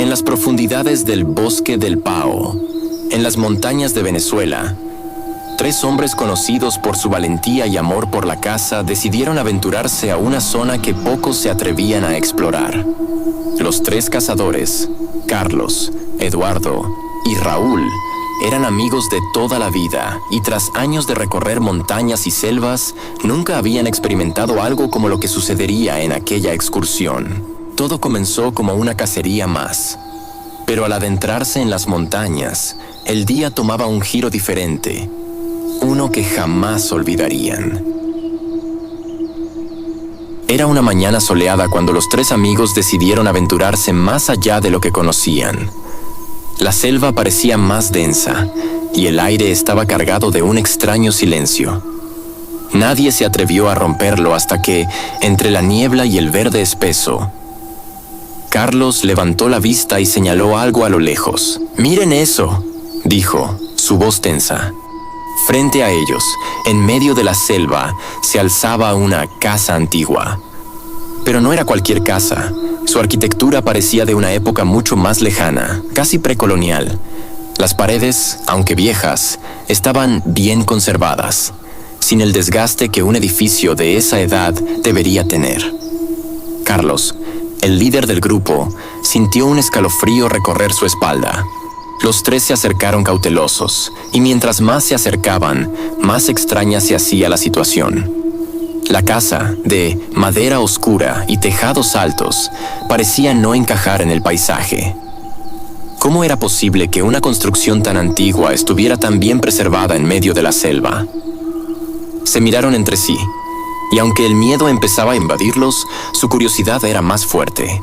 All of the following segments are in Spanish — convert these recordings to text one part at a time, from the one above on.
En las profundidades del Bosque del Pao, en las montañas de Venezuela, 3 hombres conocidos por su valentía y amor por la caza decidieron aventurarse a una zona que pocos se atrevían a explorar. Los 3 cazadores, Carlos, Eduardo y Raúl, eran amigos de toda la vida y tras años de recorrer montañas y selvas, nunca habían experimentado algo como lo que sucedería en aquella excursión. Todo comenzó como una cacería más. Pero al adentrarse en las montañas, el día tomaba un giro diferente, uno que jamás olvidarían. Era una mañana soleada cuando los 3 amigos decidieron aventurarse más allá de lo que conocían. La selva parecía más densa y el aire estaba cargado de un extraño silencio. Nadie se atrevió a romperlo hasta que, entre la niebla y el verde espeso, Carlos levantó la vista y señaló algo a lo lejos. «¡Miren eso!», dijo, su voz tensa. Frente a ellos, en medio de la selva, se alzaba una casa antigua. Pero no era cualquier casa. Su arquitectura parecía de una época mucho más lejana, casi precolonial. Las paredes, aunque viejas, estaban bien conservadas, sin el desgaste que un edificio de esa edad debería tener. Carlos, el líder del grupo, sintió un escalofrío recorrer su espalda. Los 3 se acercaron cautelosos, y mientras más se acercaban, más extraña se hacía la situación. La casa, de madera oscura y tejados altos, parecía no encajar en el paisaje. ¿Cómo era posible que una construcción tan antigua estuviera tan bien preservada en medio de la selva? Se miraron entre sí, y aunque el miedo empezaba a invadirlos, su curiosidad era más fuerte.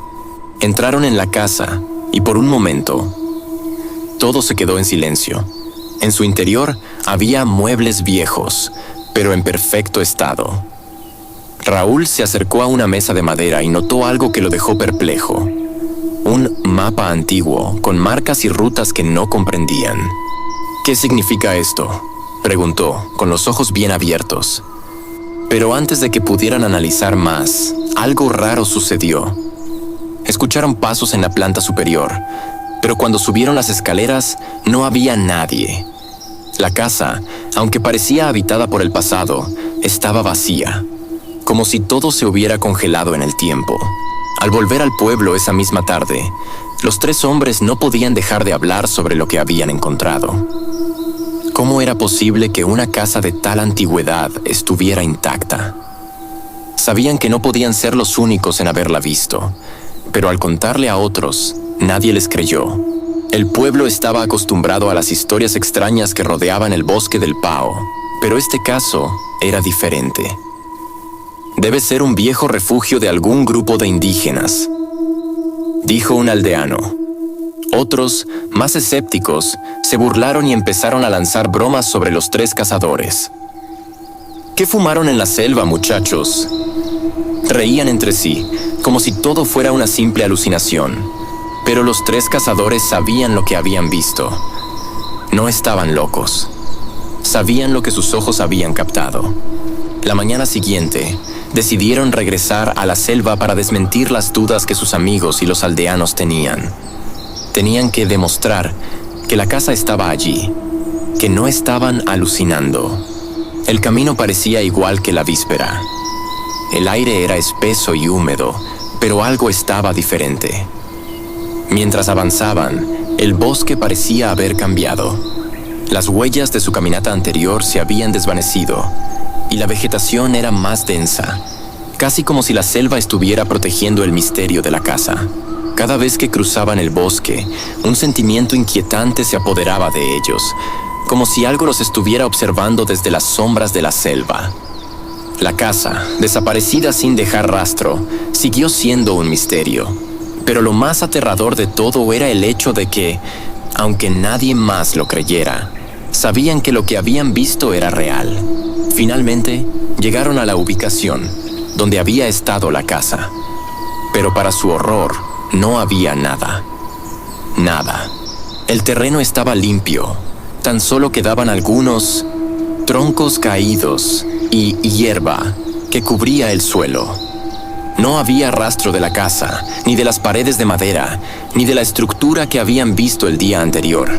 Entraron en la casa, y por un momento, todo se quedó en silencio. En su interior había muebles viejos, pero en perfecto estado. Raúl se acercó a una mesa de madera y notó algo que lo dejó perplejo. Un mapa antiguo, con marcas y rutas que no comprendían. «¿Qué significa esto?», preguntó, con los ojos bien abiertos. Pero antes de que pudieran analizar más, algo raro sucedió. Escucharon pasos en la planta superior, pero cuando subieron las escaleras no había nadie. La casa, aunque parecía habitada por el pasado, estaba vacía, como si todo se hubiera congelado en el tiempo. Al volver al pueblo esa misma tarde, los 3 hombres no podían dejar de hablar sobre lo que habían encontrado. ¿Cómo era posible que una casa de tal antigüedad estuviera intacta? Sabían que no podían ser los únicos en haberla visto, pero al contarle a otros, nadie les creyó. El pueblo estaba acostumbrado a las historias extrañas que rodeaban el Bosque del Pao, pero este caso era diferente. «Debe ser un viejo refugio de algún grupo de indígenas», dijo un aldeano. Otros, más escépticos, se burlaron y empezaron a lanzar bromas sobre los 3 cazadores. «¿Qué fumaron en la selva, muchachos?». Reían entre sí, como si todo fuera una simple alucinación. Pero los 3 cazadores sabían lo que habían visto. No estaban locos. Sabían lo que sus ojos habían captado. La mañana siguiente, decidieron regresar a la selva para desmentir las dudas que sus amigos y los aldeanos tenían. Tenían que demostrar que la casa estaba allí, que no estaban alucinando. El camino parecía igual que la víspera. El aire era espeso y húmedo, pero algo estaba diferente. Mientras avanzaban, el bosque parecía haber cambiado. Las huellas de su caminata anterior se habían desvanecido, y la vegetación era más densa, casi como si la selva estuviera protegiendo el misterio de la casa. Cada vez que cruzaban el bosque, un sentimiento inquietante se apoderaba de ellos, como si algo los estuviera observando desde las sombras de la selva. La casa, desaparecida sin dejar rastro, siguió siendo un misterio. Pero lo más aterrador de todo era el hecho de que, aunque nadie más lo creyera, sabían que lo que habían visto era real. Finalmente, llegaron a la ubicación, donde había estado la casa. Pero para su horror, no había nada. Nada. El terreno estaba limpio. Tan solo quedaban algunos troncos caídos y hierba que cubría el suelo. No había rastro de la casa, ni de las paredes de madera, ni de la estructura que habían visto el día anterior.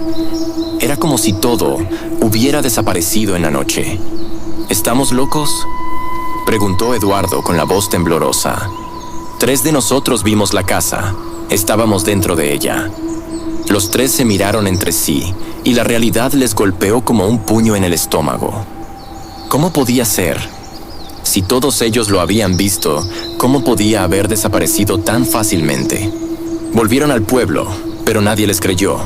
Era como si todo hubiera desaparecido en la noche. ¿Estamos locos?, preguntó Eduardo con la voz temblorosa. 3 de nosotros vimos la casa. Estábamos dentro de ella. Los 3 se miraron entre sí, y la realidad les golpeó como un puño en el estómago. ¿Cómo podía ser? Si todos ellos lo habían visto, ¿cómo podía haber desaparecido tan fácilmente? Volvieron al pueblo, pero nadie les creyó.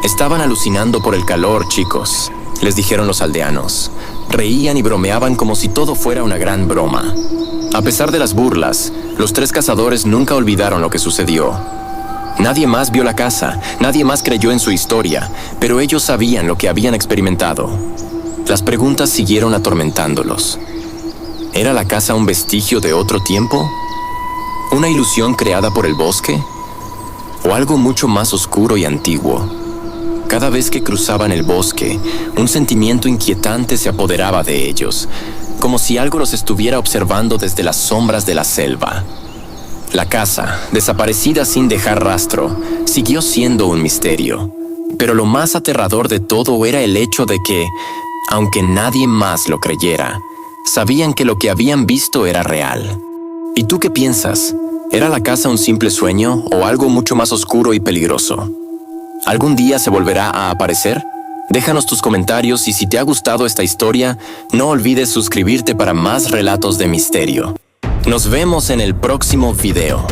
Estaban alucinando por el calor, chicos, les dijeron los aldeanos. Reían y bromeaban como si todo fuera una gran broma. A pesar de las burlas, los 3 cazadores nunca olvidaron lo que sucedió. Nadie más vio la casa, nadie más creyó en su historia, pero ellos sabían lo que habían experimentado. Las preguntas siguieron atormentándolos. ¿Era la casa un vestigio de otro tiempo? ¿Una ilusión creada por el bosque? ¿O algo mucho más oscuro y antiguo? Cada vez que cruzaban el bosque, un sentimiento inquietante se apoderaba de ellos, como si algo los estuviera observando desde las sombras de la selva. La casa, desaparecida sin dejar rastro, siguió siendo un misterio. Pero lo más aterrador de todo era el hecho de que, aunque nadie más lo creyera, sabían que lo que habían visto era real. ¿Y tú qué piensas? ¿Era la casa un simple sueño o algo mucho más oscuro y peligroso? ¿Algún día se volverá a aparecer? Déjanos tus comentarios y si te ha gustado esta historia, no olvides suscribirte para más relatos de misterio. Nos vemos en el próximo video.